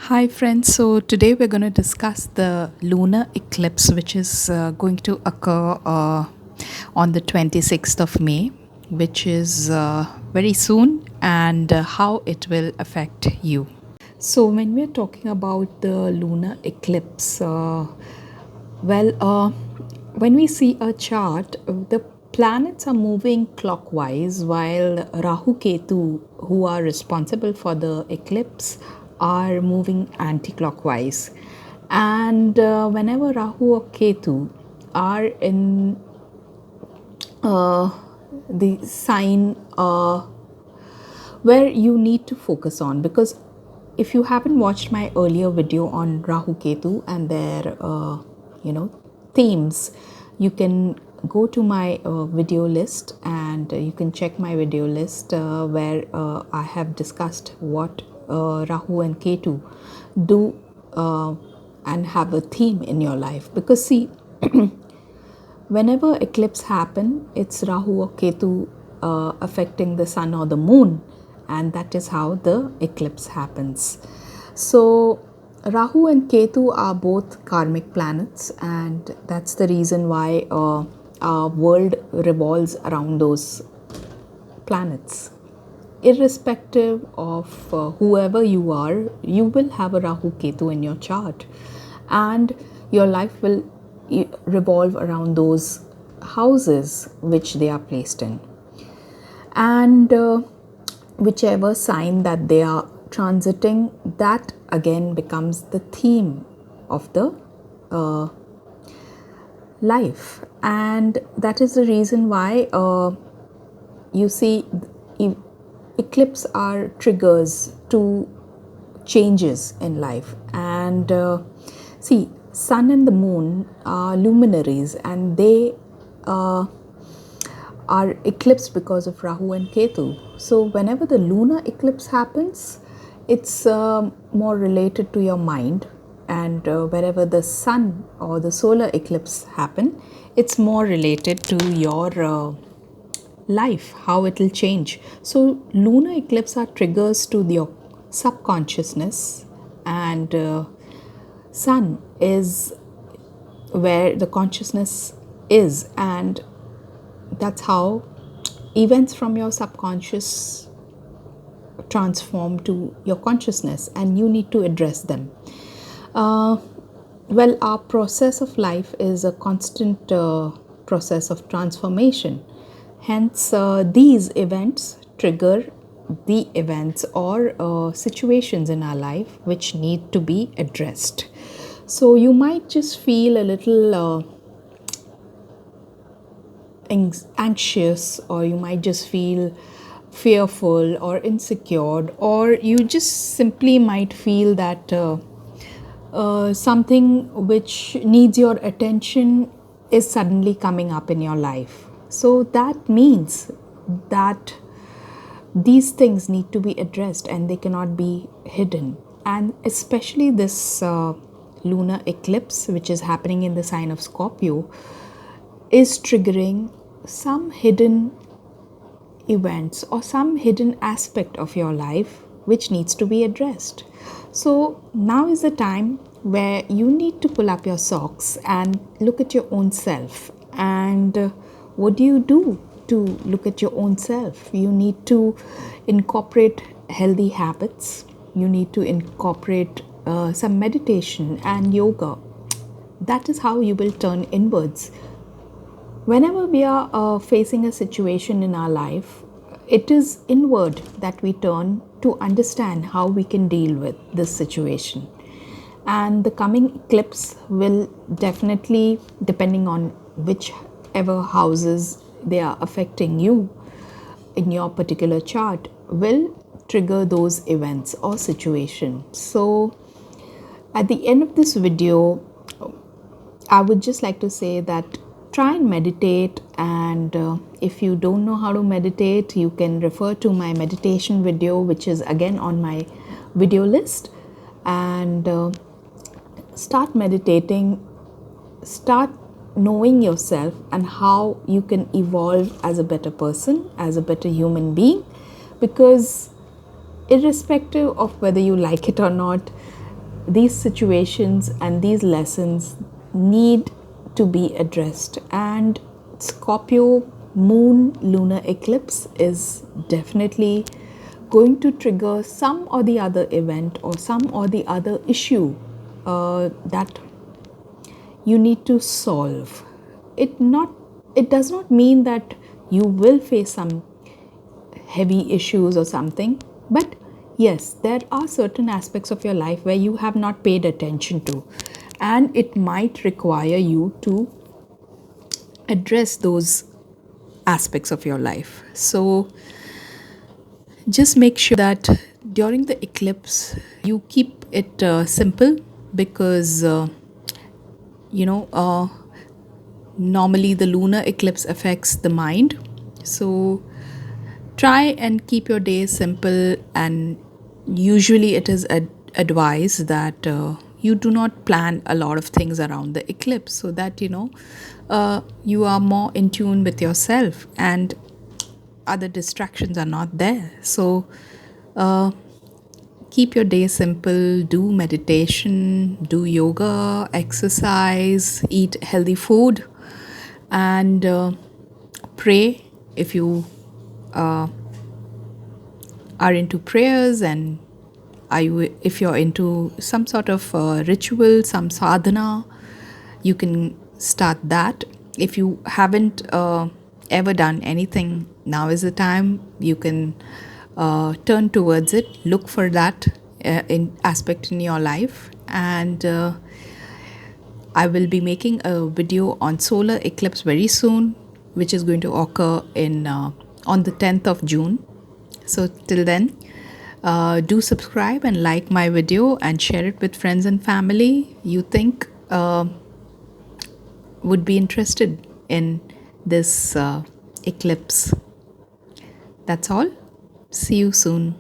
Hi, friends. So, today we're going to discuss the lunar eclipse, which is going to occur on the 26th of May, which is very soon, and how it will affect you. So, when we're talking about the lunar eclipse, well, when we see a chart, the planets are moving clockwise while Rahu Ketu, who are responsible for the eclipse, are moving anti clockwise. And whenever Rahu or Ketu are in the sign where you need to focus on, because if you haven't watched my earlier video on Rahu Ketu and their themes, you can go to my video list and you can check my video list where I have discussed what Rahu and Ketu do and have a theme in your life. Because see, whenever eclipse happen, it's Rahu or Ketu affecting the sun or the moon, and that is how the eclipse happens. So Rahu and Ketu are both karmic planets, and that's the reason why our world revolves around those planets. Irrespective of whoever you are, you will have a Rahu Ketu in your chart, and your life will revolve around those houses which they are placed in. And whichever sign that they are transiting, that again becomes the theme of the life. And that is the reason why you see eclipse are triggers to changes in life. And see, sun and the moon are luminaries, and they are eclipsed because of Rahu and Ketu. So whenever the lunar eclipse happens, it's more related to your mind, and wherever the sun or the solar eclipse happen, it's more related to your life, how it will change. So lunar eclipse are triggers to your subconsciousness, and sun is where the consciousness is, and that's how events from your subconscious transform to your consciousness, and you need to address them. Well, our process of life is a constant process of transformation. Hence, these events trigger the events or situations in our life which need to be addressed. So, you might just feel a little anxious, or you might just feel fearful or insecure, or you just simply might feel that something which needs your attention is suddenly coming up in your life. So that means that these things need to be addressed and they cannot be hidden. And especially this lunar eclipse, which is happening in the sign of Scorpio, is triggering some hidden events or some hidden aspect of your life which needs to be addressed. So now is the time where you need to pull up your socks and look at your own self. And what do you do to look at your own self? You need to incorporate healthy habits. You need to incorporate some meditation and yoga. That is how you will turn inwards. Whenever we are facing a situation in our life, it is inward that we turn to understand how we can deal with this situation. And the coming eclipse will definitely, depending on whichever houses they are affecting you in your particular chart, will trigger those events or situations. So at the end of this video, I would just like to say that try and meditate, and if you don't know how to meditate, you can refer to my meditation video, which is again on my video list, and start meditating, start knowing yourself and how you can evolve as a better person, as a better human being. Because irrespective of whether you like it or not, these situations and these lessons need to be addressed. And Scorpio moon lunar eclipse is definitely going to trigger some or the other event or some or the other issue that you need to solve. It does not mean that you will face some heavy issues or something, but yes, there are certain aspects of your life where you have not paid attention to, and it might require you to address those aspects of your life. So just make sure that during the eclipse you keep it simple, because you know normally the lunar eclipse affects the mind. So try and keep your day simple, and usually it is advised that you do not plan a lot of things around the eclipse, so that you are more in tune with yourself and other distractions are not there. So uh, keep your day simple, do meditation, do yoga, exercise, eat healthy food, and pray if you are into prayers, and if you're into some sort of ritual, some sadhana, you can start that. If you haven't ever done anything, now is the time. You can turn towards it, look for that in aspect in your life. And I will be making a video on solar eclipse very soon, which is going to occur in on the 10th of June. So till then, do subscribe and like my video and share it with friends and family you think would be interested in this eclipse. That's all. See you soon.